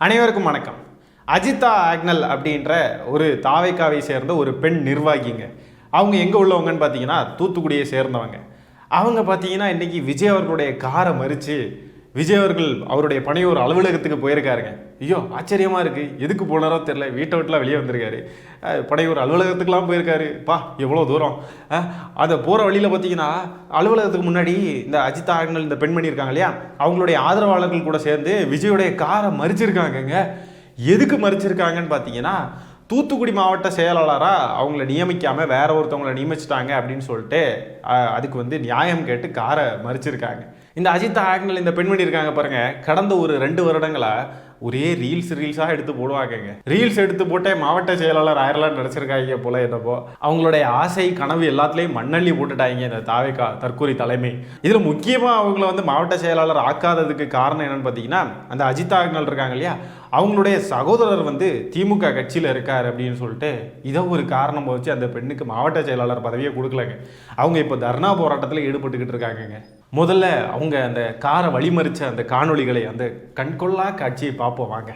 அனைவருக்கும் வணக்கம். அஜிதா ஆக்னல் அப்படின்ற ஒரு தாவைக்காவை சேர்ந்த ஒரு பெண் நிர்வாகிங்க. அவங்க எங்கே உள்ளவங்கன்னு பார்த்தீங்கன்னா தூத்துக்குடியை சேர்ந்தவங்க. அவங்க பார்த்தீங்கன்னா இன்றைக்கி விஜய் அவர்களுடைய காரை மறித்து விஜய் அவர்கள் அவருடைய பணியூர் அலுவலகத்துக்கு போயிருக்காருங்க. ஐயோ ஆச்சரியமாக இருக்குது, எதுக்கு போனாரோ தெரில, வீட்டை விட்டுலாம் வெளியே வந்திருக்காரு, பணியூர் அலுவலகத்துக்குலாம் போயிருக்காரு. எவ்வளோ தூரம். அதை போகிற வழியில் பார்த்தீங்கன்னா அலுவலகத்துக்கு முன்னாடி இந்த அஜிதா ஆக்னல் இந்த பெண்மணி இருக்காங்க இல்லையா, அவங்களுடைய ஆதரவாளர்கள் கூட சேர்ந்து விஜயோடைய காரை மறிச்சிருக்காங்கங்க. எதுக்கு மறிச்சிருக்காங்கன்னு பார்த்தீங்கன்னா தூத்துக்குடி மாவட்ட செயலாளராக அவங்கள நியமிக்காமல் வேற ஒருத்தவங்களை நியமிச்சிட்டாங்க அப்படின்னு சொல்லிட்டு அதுக்கு நியாயம் கேட்டு காரை மறிச்சிருக்காங்க. இந்த அஜிதா ஆக்னல் இந்த பெண்மணி இருக்காங்க பாருங்க, கடந்த ஒரு 2 வருடங்களா ஒரே ரீல்ஸாக எடுத்து போடுவாங்க. ரீல்ஸ் எடுத்து போட்டே மாவட்ட செயலாளர் ஆயிரலாம் நினச்சிருக்காங்க போல. என்னப்போ அவங்களுடைய ஆசை கனவு எல்லாத்துலேயும் மண்ணள்ளி போட்டுட்டாங்க இந்த தாவேகா தற்கூரி தலைமை. இதில் முக்கியமாக அவங்கள மாவட்ட செயலாளர் ஆக்காததுக்கு காரணம் என்னன்னு பார்த்தீங்கன்னா, அந்த அஜிதா ஆக்னல் இருக்காங்க இல்லையா, அவங்களுடைய சகோதரர் திமுக கட்சியில் இருக்கார் அப்படின்னு சொல்லிட்டு இதை ஒரு காரணம் வச்சு அந்த பெண்ணுக்கு மாவட்ட செயலாளர் பதவியை கொடுக்கலங்க. அவங்க இப்போ தர்ணா போராட்டத்தில் ஈடுபட்டுக்கிட்டு இருக்காங்கங்க. முதல்ல அவங்க அந்த காரை வழிமறிச்ச அந்த காணொளிகளை, அந்த கண்கொள்ளா காட்சியை பார்ப்போம் வாங்க.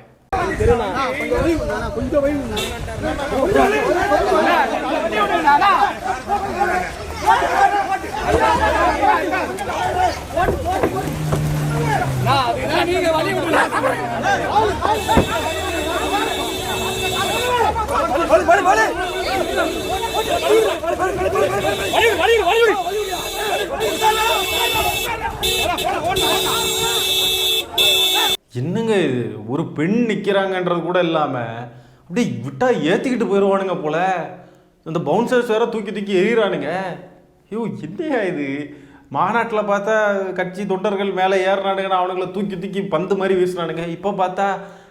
என்னங்க இது, ஒரு பெண் நிற்கிறாங்கன்றது கூட இல்லாமல் அப்படி விட்டா ஏற்றிக்கிட்டு போயிடுவானுங்க போல. இந்த பவுன்சர்ஸ் வேற தூக்கி எறிகிறானுங்க. ஐயோ என்னையா இது, மாநாட்டில் பார்த்தா கட்சி தொண்டர்கள் மேலே ஏறினானுங்கன்னா அவனுங்களை தூக்கி பந்து மாதிரி வீசினானுங்க. இப்போ பார்த்தா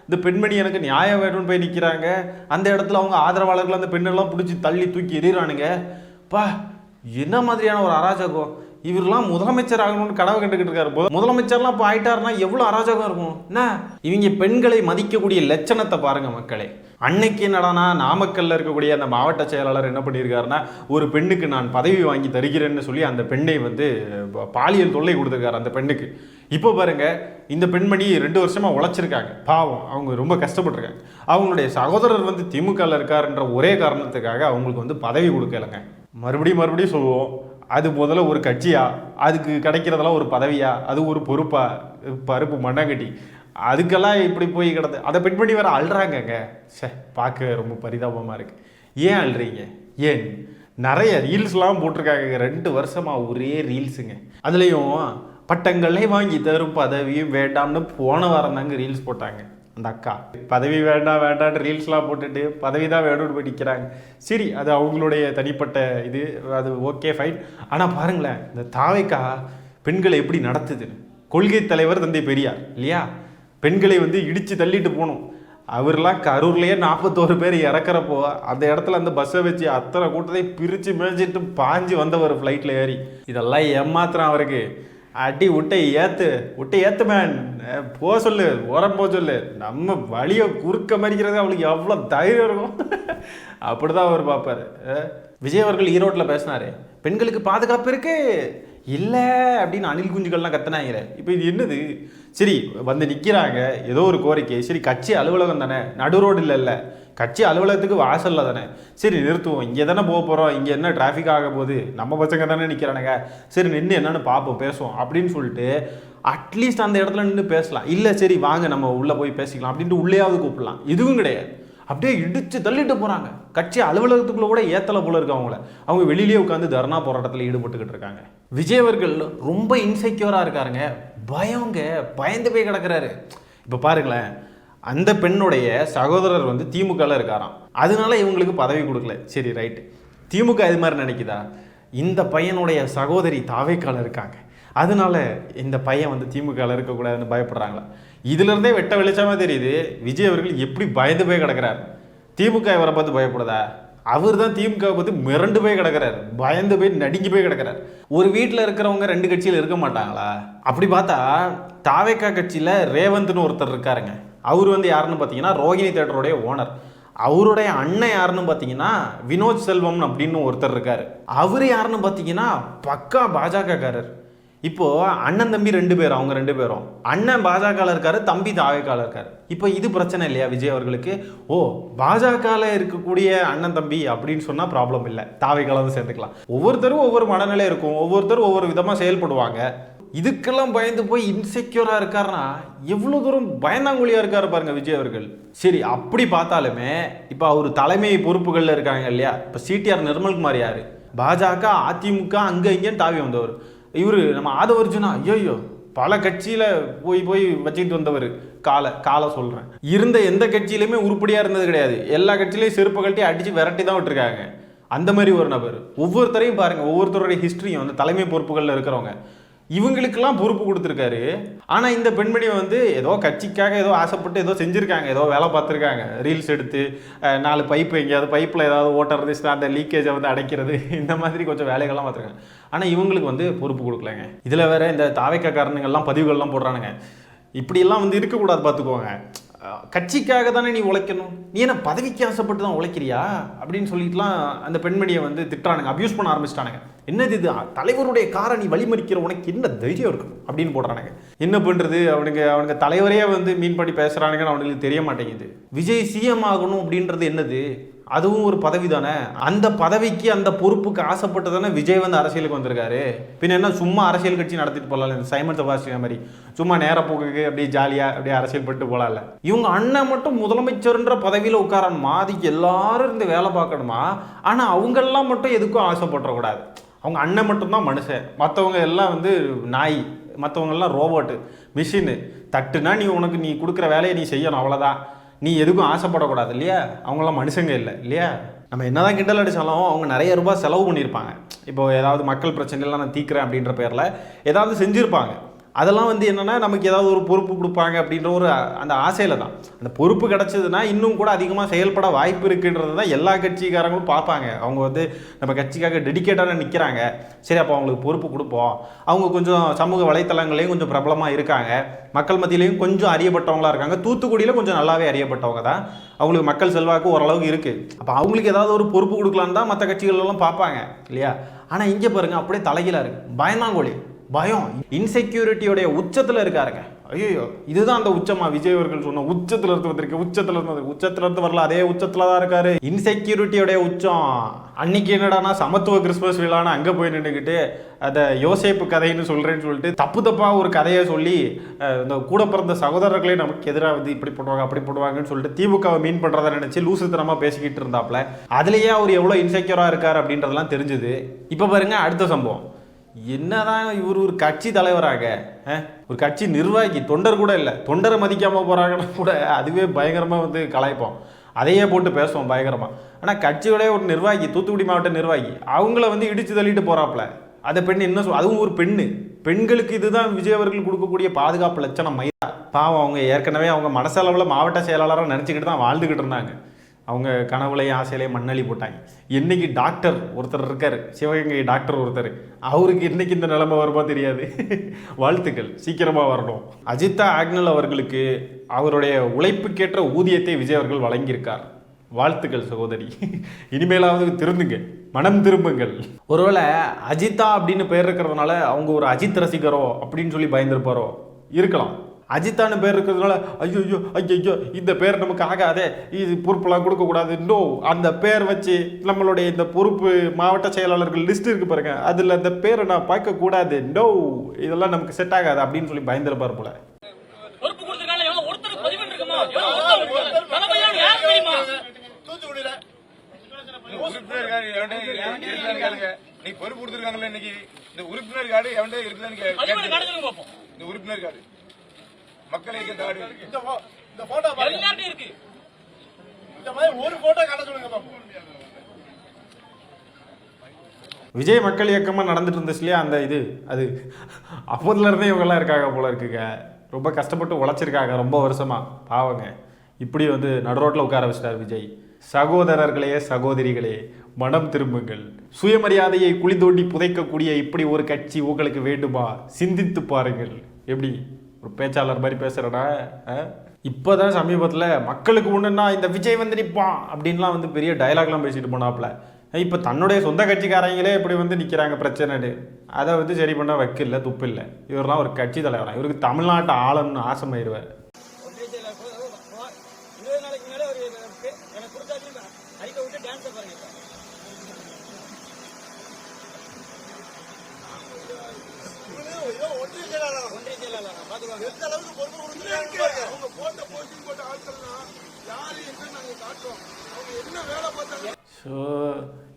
இந்த பெண்மணி எனக்கு நியாயம் வேணும்னு போய் நிற்கிறாங்க. அந்த இடத்துல அவங்க ஆதரவாளர்கள் அந்த பெண்ணெல்லாம் பிடிச்சி தள்ளி தூக்கி எறிகிறானுங்க. என்ன மாதிரியான ஒரு அராஜகம். இவரெல்லாம் முதலமைச்சர் ஆகணும்னு கனவு கண்டுக்கிட்டு இருக்காரு. முதலமைச்சர்லாம் இப்போ ஆயிட்டாருன்னா எவ்வளோ அராஜகம் இருக்கும். என்ன இவங்க பெண்களை மதிக்கக்கூடிய லட்சணத்தை பாருங்க மக்களே. அன்னைக்கு என்னடானா நாமக்கல்ல இருக்கக்கூடிய அந்த மாவட்ட செயலாளர் என்ன பண்ணியிருக்காருன்னா, ஒரு பெண்ணுக்கு நான் பதவி வாங்கி தருகிறேன்னு சொல்லி அந்த பெண்ணை பாலியல் தொல்லை கொடுத்துருக்காரு அந்த பெண்ணுக்கு. இப்போ பாருங்க, இந்த பெண்மணி 2 வருஷமா உழைச்சிருக்காங்க. பாவம், அவங்க ரொம்ப கஷ்டப்பட்டுருக்காங்க. அவங்களுடைய சகோதரர் திமுகவில் இருக்காருன்ற ஒரே காரணத்துக்காக அவங்களுக்கு பதவி கொடுக்கலைங்க. மறுபடியும் சொல்லுவோம், அது முதல்ல ஒரு கட்சியா, அதுக்கு கிடைக்கிறதெல்லாம் ஒரு பதவியா, அது ஒரு பொறுப்பா, பருப்பு மண்ணாங்கட்டி, அதுக்கெல்லாம் இப்படி போய் கிடந்து அதை பெண்பணி வேற அழுறாங்கங்க. பார்க்க ரொம்ப பரிதாபமாக இருக்கு. ஏன் அழுறீங்க? ஏன் நிறைய ரீல்ஸ்லாம் போட்டிருக்காங்க 2 வருஷமா ஒரே ரீல்ஸுங்க. அதுலேயும் பட்டங்களை வாங்கி தரும் பதவியும் வேண்டாம்னு போன வாரம் தாங்க ரீல்ஸ் போட்டாங்க. அந்த அக்கா பதவி வேண்டான்னு ரீல்ஸ்லாம் போட்டுட்டு பதவி தான் வேணும்னு போய் நிற்கிறாங்க. சரி, அது அவங்களுடைய தனிப்பட்ட இது, அது ஓகே ஃபைன். ஆனால் பாருங்களேன், இந்த தாவேகா பெண்களை எப்படி நடத்துது. கொள்கை தலைவர் தந்தை பெரியார் இல்லையா, பெண்களை இடித்து தள்ளிட்டு போகணும். அவர்லாம் கரூர்லேயே 41 பேர் இறக்குறப்போ அந்த இடத்துல அந்த பஸ்ஸை வச்சு அத்தனை கூட்டத்தை பிரித்து மேய்ச்சிட்டு பாஞ்சு வந்தவர் ஃப்ளைட்டில் ஏறி. இதெல்லாம் ஏமாத்திரம் அவருக்கு. அடி விட்டை ஏத்து மேன், போக சொல்லு, ஓரம் போக சொல்லு, நம்ம வழியை குறுக்க மறிக்கிறது அவளுக்கு எவ்வளோ தைரியம் இருக்கும். அப்படிதான் அவர் பார்ப்பார். விஜய் அவர்கள் ஈரோட்டில் பேசினாரு, பெண்களுக்கு பாதுகாப்பு இருக்கு இல்லை அப்படின்னு அணில் குஞ்சுகள்லாம் கத்தினாங்க. இப்போ இது என்னது? சரி, நிற்கிறாங்க, ஏதோ ஒரு கோரிக்கை. சரி, கட்சி அலுவலகம் தானே, நடு ரோடு இல்லை, கட்சி அலுவலகத்துக்கு வாசலில் தானே, சரி நிறுத்துவோம், இங்கே தானே போக போகிறோம், இங்கே என்ன டிராஃபிக் ஆக போகுது, நம்ம பசங்க தானே நிற்கிறானுங்க, சரி நின்று என்னென்னு பார்ப்போம் பேசுவோம் அப்படின்னு சொல்லிட்டு அட்லீஸ்ட் அந்த இடத்துல நின்று பேசலாம். இல்லை சரி வாங்க நம்ம உள்ளே போய் பேசிக்கலாம் அப்படின்ட்டு உள்ளேயாவது கூப்பிடலாம். இதுவும் கிடையாது. அப்படியே இடித்து தள்ளிட்டு போகிறாங்க. கட்சி அலுவலகத்துக்குள்ளே கூட ஏத்தலை போல இருக்கு அவங்கள. அவங்க வெளியிலேயே உட்காந்து தர்ணா போராட்டத்தில் ஈடுபட்டுக்கிட்டு இருக்காங்க. விஜய் அவர்கள் ரொம்ப இன்செக்யூராக இருக்காருங்க. பயந்து போய் கிடக்கிறாரு. இப்போ பாருங்களேன், அந்த பெண்ணுடைய சகோதரர் திமுகவில் இருக்காராம். அதனால இவங்களுக்கு பதவி கொடுக்கல. சரி ரைட்டு, திமுக இது மாதிரி நினைக்குதா? இந்த பையனுடைய சகோதரி தாவேக்கால இருக்காங்க, அதனால இந்த பையன் திமுகவில் இருக்கக்கூடாதுன்னு பயப்படுறாங்களா? இதுலேருந்தே வெட்ட வெளிச்சமாக தெரியுது விஜய் அவர்கள் எப்படி பயந்து போய் கிடக்கிறார். திமுக இவரை பார்த்து பயப்படுதா? அவர் தான் திமுக பார்த்து மிரண்டு போய் கிடக்கிறார், பயந்து போய் நடுங்கி போய் கிடக்கிறார். ஒரு வீட்டில் இருக்கிறவங்க 2 கட்சியில் இருக்க மாட்டாங்களா? அப்படி பார்த்தா தாவேகா கட்சியில் ரேவந்த்னு ஒருத்தர் இருக்காருங்க. அவர் யாருன்னு பார்த்தீங்கன்னா ரோகிணி தேட்டருடைய ஓனர். அவருடைய அண்ணன் யாருன்னு பார்த்தீங்கன்னா வினோத் செல்வம் அப்படின்னு ஒருத்தர் இருக்கார். அவர் யாருன்னு பார்த்தீங்கன்னா பக்கா பாஜகக்காரர். இப்போ அண்ணன் தம்பி 2 பேரும், அவங்க 2 பேரும், அண்ணன் பாஜகவில் இருக்காரு, தம்பி தாவேக்கால இருக்காரு. இப்போ இது பிரச்சனை இல்லையா விஜய் அவர்களுக்கு? ஓ, பாஜகவில் இருக்கக்கூடிய அண்ணன் தம்பி அப்படின்னு சொன்னா ப்ராப்ளம் இல்லை, தாவேக்கால வந்து சேர்த்துக்கலாம். ஒவ்வொருத்தரும் ஒவ்வொரு மனநிலை இருக்கும், ஒவ்வொருத்தரும் ஒவ்வொரு விதமா செயல்படுவாங்க. இதுக்கெல்லாம் பயந்து போய் இன்செக்யூரா இருக்காருன்னா எவ்வளவு தூரம் பயந்தாங்குழியா இருக்காரு பாருங்க விஜய் அவர்கள். சரி, அப்படி பார்த்தாலுமே இப்போ அவர் தலைமை பொறுப்புகள்ல இருக்காங்க இல்லையா? இப்போ சிடிஆர் நிர்மல்குமார் யாரு? பாஜக, அதிமுக அங்க இங்கேன்னு தாவி வந்தவர். இவரு நம்ம ஆதவர்ஜுனா, ஐயோ பல கட்சியில போய் வச்சுக்கிட்டு வந்தவர். காலை சொல்றேன், இருந்த எந்த கட்சியிலுமே உருப்படியா இருந்தது கிடையாது. எல்லா கட்சியிலையும் செருப்பு கட்டி அடிச்சு விரட்டி தான் விட்டுருக்காங்க. அந்த மாதிரி ஒரு நபர். ஒவ்வொருத்தரையும் பாருங்க, ஒவ்வொருத்தருடைய ஹிஸ்டரியும் அந்த தலைமை பொறுப்புகள்ல இருக்கிறவங்க இவங்களுக்கெல்லாம் பொறுப்பு கொடுத்துருக்காரு. ஆனால் இந்த பெண்மணி வந்து ஏதோ கட்சிக்காக ஏதோ ஆசைப்பட்டு ஏதோ செஞ்சுருக்காங்க, ஏதோ வேலை பார்த்துருக்காங்க. ரீல்ஸ் எடுத்து 4 பைப்பு எங்கேயாவது பைப்பில் ஏதாவது ஓட்டர் இருந்துச்சுன்னா அந்த லீக்கேஜை வந்து அடைக்கிறது, இந்த மாதிரி கொஞ்சம் வேலைகள்லாம் பார்த்துருக்காங்க. ஆனால் இவங்களுக்கு வந்து பொறுப்பு கொடுக்கலங்க. இதில் வேற இந்த தாவேக்கா காரணங்கள்லாம் பதிவுகள்லாம் போடுறானுங்க. இப்படியெல்லாம் வந்து இருக்கக்கூடாது, பார்த்துக்கோங்க. கட்சிக்காக தானே நீ உழைக்கணும், நீ என்ன பதவிக்கு ஆசைப்பட்டு தான் உழைக்கிறியா அப்படின்னு சொல்லிட்டுலாம் அந்த பெண்மணியை வந்து திட்டுறானுங்க, அபியூஸ் பண்ண ஆரம்பிச்சிட்டானுங்க. என்னது இது, தலைவருடைய காரை நீ வழிமறிக்கிற, உனக்கு என்ன தைரியம் இருக்கணும் அப்படின்னு போடுறானுங்க. என்ன பண்ணுறது, அவனுக்கு தலைவரையே வந்து மீன் பண்ணி பேசுகிறானுங்கன்னு அவனுக்கு தெரிய மாட்டேங்குது. விஜய் சிஎம் ஆகணும் அப்படின்றது என்னது, அதுவும் ஒரு பதவி தானே. அந்த பதவிக்கு அந்த பொறுப்புக்கு ஆசைப்பட்டு தானே விஜய் வந்து அரசியலுக்கு வந்திருக்காரு. பின்ன என்ன சும்மா அரசியல் கட்சி நடத்திட்டு போகலாம்ல, இந்த சைமன் செபாஸ்டியன் மாதிரி சும்மா நேர போக்குக்கு அப்படியே ஜாலியாக அப்படியே அரசியல் பட்டு போகலாம்ல. இவங்க அண்ணன் மட்டும் முதலமைச்சர்ன்ற பதவியில் உட்காரான் மாதிரி எல்லாரும் இருந்து வேலை பார்க்கணுமா? ஆனால் அவங்கெல்லாம் மட்டும் எதுக்கும் ஆசைப்பட்டுறக்கூடாது. அவங்க அண்ணன் மட்டும்தான் மனுஷன், மற்றவங்க எல்லாம் வந்து நாய், மற்றவங்கெல்லாம் ரோபோட்டு, மிஷினு. தட்டுனா நீ கொடுக்குற வேலையை நீ செய்யணும், அவ்வளோதான். நீ எதுக்கும் ஆசைப்படக்கூடாது இல்லையா? அவங்களாம் மனுஷங்க இல்லை இல்லையா? நம்ம என்னதான் கிண்டல் அடித்தாலும் அவங்க நிறைய ரூபாய் செலவு பண்ணியிருப்பாங்க. இப்போ ஏதாவது மக்கள் பிரச்சனைலாம் நான் தீர்க்குறேன் அப்படின்ற பேரில் ஏதாவது செஞ்சுருப்பாங்க. அதெல்லாம் வந்து என்னென்னா நமக்கு ஏதாவது ஒரு பொறுப்பு கொடுப்பாங்க அப்படின்ற ஒரு அந்த ஆசையில் தான். அந்த பொறுப்பு கிடச்சதுன்னா இன்னும் கூட அதிகமாக செயல்பட வாய்ப்பு இருக்குன்றது தான் எல்லா கட்சிக்காரங்களும் பார்ப்பாங்க. அவங்க வந்து நம்ம கட்சிக்காக டெடிக்கேட்டாக நிற்கிறாங்க, சரி அப்போ அவங்களுக்கு பொறுப்பு கொடுப்போம். அவங்க கொஞ்சம் சமூக வலைத்தளங்களையும் கொஞ்சம் பிரபலமாக இருக்காங்க, மக்கள் மத்தியிலையும் கொஞ்சம் அறியப்பட்டவங்களாக இருக்காங்க. தூத்துக்குடியில் கொஞ்சம் நல்லாவே அறியப்பட்டவங்க தான், அவங்களுக்கு மக்கள் செல்வாக்கு ஓரளவுக்கு இருக்குது. அப்போ அவங்களுக்கு ஏதாவது ஒரு பொறுப்பு கொடுக்கலான்னு தான் மற்ற கட்சிகளெல்லாம் பார்ப்பாங்க இல்லையா? ஆனால் இங்கே பாருங்கள், அப்படியே தலைகீழாக இருக்குது. பயந்தாங்கோழி, பயம், இன்செக்யூரிட்டியோடைய உச்சத்தில் இருக்காருங்க. ஐயோ, இதுதான் அந்த உச்சமா? விஜய் அவர்கள் சொன்ன உச்சத்துல இருந்து வந்திருக்கு, உச்சத்துல இருந்து வரல, அதே உச்சத்துல தான் இருக்காரு. இன்செக்யூரிட்டியோடைய உச்சம். அன்னைக்கு என்னடானா சமத்துவ கிறிஸ்மஸ் விழான்னு அங்கே போய் நின்றுக்கிட்டு அதை யோசேப்பு கதைன்னு சொல்கிறேன்னு சொல்லிட்டு தப்பா ஒரு கதையை சொல்லி இந்த கூட பிறந்த சகோதரர்களே நமக்கு எதிராக வந்து இப்படி போடுவாங்க அப்படி போடுவாங்கன்னு சொல்லிட்டு திமுகவை மீன் பண்ணுறதை நினச்சி லூசுத்தனமாக பேசிக்கிட்டு இருந்தாப்புல. அதுலேயே அவர் எவ்வளோ இன்செக்யூராக இருக்கார் அப்படின்றதெல்லாம் தெரிஞ்சுது. இப்போ பாருங்க அடுத்த சம்பவம். என்னதான் இவர் ஒரு கட்சி தலைவராக, ஒரு கட்சி நிர்வாகி, தொண்டர் கூட இல்லை, தொண்டரை மதிக்காமல் போகிறாங்கன்னா கூட அதுவே பயங்கரமாக வந்து கலாய்ப்போம், அதையே போட்டு பேசுவோம் பயங்கரமாக. ஆனால் கட்சியோடைய ஒரு நிர்வாகி, தூத்துக்குடி மாவட்ட நிர்வாகி, அவங்கள வந்து இடித்து தள்ளிட்டு போகிறாப்புல. அதை பெண் என்ன அதுவும் ஒரு பெண்ணு. பெண்களுக்கு இதுதான் விஜய் அவர்கள் கொடுக்கக்கூடிய பாதுகாப்பு லட்சணம். மைதா பாவம், அவங்க ஏற்கனவே அவங்க மனசளவில் மாவட்ட செயலாளராக நினச்சிக்கிட்டு தான் வாழ்ந்துக்கிட்டு இருந்தாங்க. அவங்க கனவுலையும் ஆசையிலையும் மண்ணள்ளி போட்டாங்க. இன்னைக்கு டாக்டர் ஒருத்தர் இருக்கார், சிவகங்கை டாக்டர் ஒருத்தர், அவருக்கு இன்னைக்கு இந்த நிலைமை வருமா தெரியாது. வாழ்த்துக்கள், சீக்கிரமாக வரணும். அஜிதா ஆக்னல் அவர்களுக்கு அவருடைய உழைப்புக்கேற்ற ஊதியத்தை விஜய் அவர்கள் வழங்கியிருக்கார். வாழ்த்துக்கள் சகோதரி, இனிமேலாவது திருந்துங்க, மனம் திரும்புங்கள். ஒருவேளை அஜிதா அப்படின்னு பேர் இருக்கிறதுனால அவங்க ஒரு அஜித் ரசிகரோ அப்படின்னு சொல்லி பயந்துருப்பாரோ இருக்கலாம். அஜித்தான பேர் இருக்கிறதுனால ஐயோ இந்த பேர் நமக்கு ஆகாதே, இது பொறுப்பெல்லாம் கொடுக்கக்கூடாது, நோ, அந்த பேர் வச்சு நம்மளுடைய இந்த பொறுப்பு மாவட்ட செயலாளர்கள் லிஸ்ட் இருக்கு பாருங்க, அதில் அந்த பேரை நான் பார்க்கக்கூடாது, நோ, இதெல்லாம் நமக்கு செட் ஆகாது அப்படின்னு சொல்லி பயந்துருப்பார் போல. நீ பொறுப்பு கொடுத்துருக்காங்கல்ல இன்னைக்கு, இந்த உறுப்பினர் கார்டு எவன்டே இருக்குதான்னு இந்த உறுப்பினர் கார்டு மக்கள் இயக்க கார்டு இந்த போட்டோ எல்லார்ட்டயும் இருக்கு. இந்த மாதிரி ஒரு போட்டோ காட்ட சொல்லுங்க பாப்போம். விஜய் மக்கள் இயக்கமாக நடந்துட்டு இருந்துச்சு இல்லையா அந்த இது, அது அப்போதுல இருந்தே இவங்கெல்லாம் இருக்காங்க போல இருக்குங்க. ரொம்ப கஷ்டப்பட்டு உழைச்சிருக்காங்க ரொம்ப வருஷமா, பாவங்க. இப்படி வந்து நடுரோட்டில் உட்கார வச்சிட்டார் விஜய். சகோதரர்களே சகோதரிகளே, மனம் திரும்புங்கள். சுயமரியாதையை குழி தோண்டி புதைக்கக்கூடிய இப்படி ஒரு கட்சி உங்களுக்கு வேண்டுமா? சிந்தித்து பாருங்கள். எப்படி ஒரு பேச்சாளர் மாதிரி பேசுறடா. இப்போதான் சமீபத்தில் மக்களுக்கு ஒன்றுன்னா இந்த விஜய் வந்து நிற்பான் அப்படின்லாம் வந்து பெரிய டயலாக்லாம் பேசிட்டு போனாப்புல. இப்போ தன்னுடைய சொந்த கட்சிக்காரங்களே இப்படி வந்து நிற்கிறாங்க பிரச்சனைன்னு, அதை வந்து சரி பண்ண வைக்கல துப்பு இல்லை. இவரெல்லாம் ஒரு கட்சி தலைவரா, இவருக்கு தமிழ்நாட்டை ஆளணும்னு ஆசைமாயிருவார். ஸோ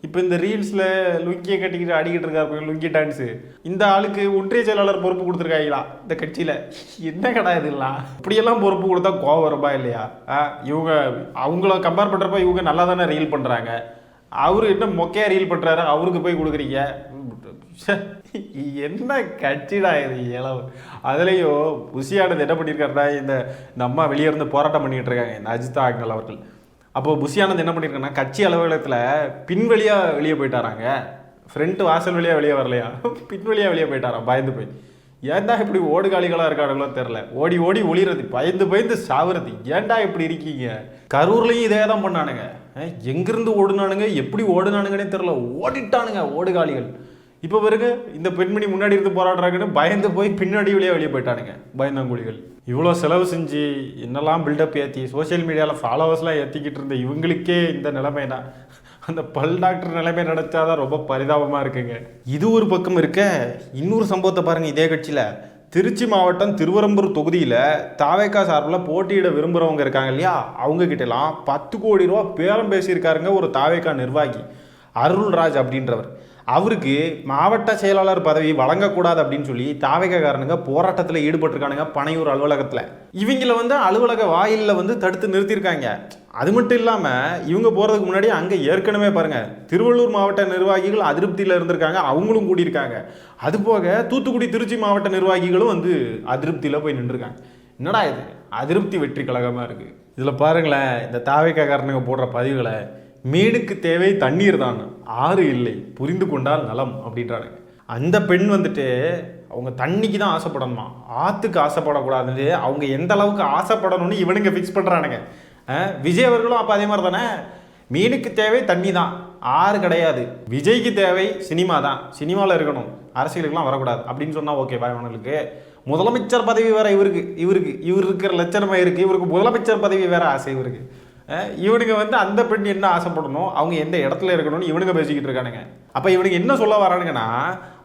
இப்போ இந்த ரீல்ஸில் லுங்கியை கட்டிக்கிட்டு ஆடிக்கிட்டு இருக்காரு லுங்கி டான்ஸு, இந்த ஆளுக்கு ஒன்றிய செயலாளர் பொறுப்பு கொடுத்துருக்காங்களா இந்த கட்சியில்? என்ன கடா இதெல்லாம்? இப்படியெல்லாம் பொறுப்பு கொடுத்தா கோவம் வருமா இல்லையா? இவங்க அவங்கள கம்பேர் பண்ணுறப்ப இவங்க நல்லா தானே ரீல் பண்ணுறாங்க, அவரு என்ன மொக்கையாக ரீல் பண்ணுறாரு, அவருக்கு போய் கொடுக்குறீங்க. என்ன கட்சிடா இது இளவு. அதுலேயும் புஷியானது என்ன பண்ணியிருக்காருன்னா, இந்த அம்மா வெளியே இருந்து போராட்டம் பண்ணிக்கிட்டு இருக்காங்க இந்த அஜிதா ஆக்னல் அவர்கள். அப்போது புஷியானது என்ன பண்ணியிருக்காங்கன்னா, கட்சி அலுவலகத்தில் பின்வழியாக வெளியே போயிட்டாராங்க, ஃப்ரண்ட் வாசல் வழியாக வெளியே வரலையா, பின்வழியாக வெளியே போயிட்டாராம் பயந்து போய். ஏன்டா இப்படி ஓடுகாலிகளாக இருக்கானுங்களோ தெரில, ஓடி ஓடி ஒளிறது, பயந்து சாவுறது, ஏன்டா இப்படி இருக்கீங்க? கரூர்லேயும் இதே தான் பண்ணானுங்க, எங்கேருந்து ஓடுனானுங்க எப்படி ஓடுனானுங்கன்னே தெரில, ஓடிட்டானுங்க ஓடுகாலிகள். இப்போ பிறகு இந்த பெண்மணி முன்னாடி இருந்து போராடுறாங்கன்னு பயந்து போய் பின்னாடி வழியாக வெளியே போயிட்டானுங்க பயந்தாங்குழிகள். இவ்வளோ செலவு செஞ்சு என்னெல்லாம் பில்டப் ஏற்றி சோசியல் மீடியாவில் ஃபாலோவர்ஸ்லாம் ஏற்றிக்கிட்டு இருந்த இவங்களுக்கே இந்த நிலைமைனா, அந்த பல் டாக்டர் நிலைமை நினச்சாதான் ரொம்ப பரிதாபமாக இருக்குங்க. இது ஒரு பக்கம் இருக்க, இன்னொரு சம்பவத்தை பாருங்கள். இதே கட்சியில் திருச்சி மாவட்டம் திருவரம்பூர் தொகுதியில் தாவேக்கா சார்பில் போட்டியிட விரும்புகிறவங்க இருக்காங்க இல்லையா, அவங்கக்கிட்டலாம் 10 கோடி ரூபா பேரம் பேசியிருக்காருங்க ஒரு தாவேக்கா நிர்வாகி அருள்ராஜ் அப்படின்றவர். அவருக்கு மாவட்ட செயலாளர் பதவி வழங்கக்கூடாது அப்படின்னு சொல்லி தாவேக்காரனுங்க போராட்டத்தில் ஈடுபட்டிருக்கானுங்க பனையூர் அலுவலகத்தில். இவங்கள வந்து அலுவலக வாயிலில் வந்து தடுத்து நிறுத்தியிருக்காங்க. அது மட்டும் இல்லாமல் இவங்க போகிறதுக்கு முன்னாடி அங்கே ஏற்கனவே பாருங்கள் திருவள்ளூர் மாவட்ட நிர்வாகிகள் அதிருப்தியில் இருந்திருக்காங்க, அவங்களும் கூடியிருக்காங்க. அதுபோக தூத்துக்குடி திருச்சி மாவட்ட நிர்வாகிகளும் வந்து அதிருப்தியில் போய் நின்றுருக்காங்க. என்னடா இது அதிருப்தி வெற்றி கழகமாக இருக்குது. இதில் பாருங்களேன், இந்த தாவேக்காரனுங்க போடுற பதிவுகளை, மீனுக்கு தேவை தண்ணீர் தான், ஆறு இல்லை, புரிந்து கொண்டால் நலம் அப்படின்றானுங்க. அந்த பெண் வந்துட்டு அவங்க தண்ணிக்கு தான் ஆசைப்படணுமா, ஆற்றுக்கு ஆசைப்படக்கூடாதுன்னு அவங்க எந்த அளவுக்கு ஆசைப்படணும்னு இவனுங்க ஃபிக்ஸ் பண்ணுறானுங்க. விஜய் அவர்களும் அப்போ அதே மாதிரி தானே, மீனுக்கு தேவை தண்ணி தான், ஆறு கிடையாது. விஜய்க்கு தேவை சினிமா தான், சினிமாவில் இருக்கணும், அரசியலுக்குலாம் வரக்கூடாது அப்படின்னு சொன்னால் ஓகேவா? இவனுக்கு முதலமைச்சர் பதவி வேற இவருக்கு இவர் இருக்கிற லட்சணமாக இருக்குது, இவருக்கு முதலமைச்சர் பதவி வேற ஆசை இவருக்கு. இவனுங்க வந்து அந்த பெண் என்ன ஆசைப்படணும், அவங்க எந்த இடத்துல இருக்கணும்னு இவனுங்க பேசிக்கிட்டு இருக்கானுங்க. அப்போ இவனுக்கு என்ன சொல்ல வரானுங்கன்னா,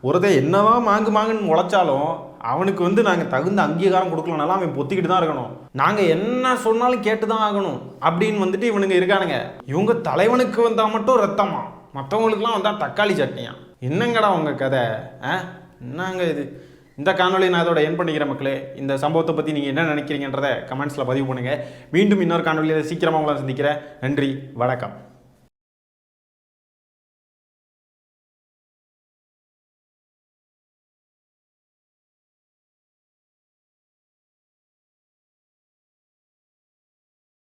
ஒருத்தர் என்னதான் மாங்குன்னு முளைச்சாலும் அவனுக்கு வந்து நாங்கள் தகுந்த அங்கீகாரம் கொடுக்கலனாலும் அவன் பொத்திக்கிட்டு தான் இருக்கணும், நாங்கள் என்ன சொன்னாலும் கேட்டு தான் ஆகணும் அப்படின்னு வந்துட்டு இவனுங்க இருக்கானுங்க. இவங்க தலைவனுக்கு வந்தால் மட்டும் ரத்தமா, மற்றவங்களுக்குலாம் வந்தால் தக்காளி சட்னியா? என்னங்கடா உங்கள் கதை? என்னங்க இது? இந்த காணொலி நான் அதோட என் பண்ணிக்கிறேன் மக்களே. இந்த சம்பவத்தை பற்றி நீங்கள் என்ன நினைக்கிறீங்கன்றதை கமெண்ட்ஸில் பதிவு பண்ணுங்கள். மீண்டும் இன்னொரு காணொலியில் சீக்கிரமாக உங்களை சந்திக்கிறேன். நன்றி, வணக்கம்.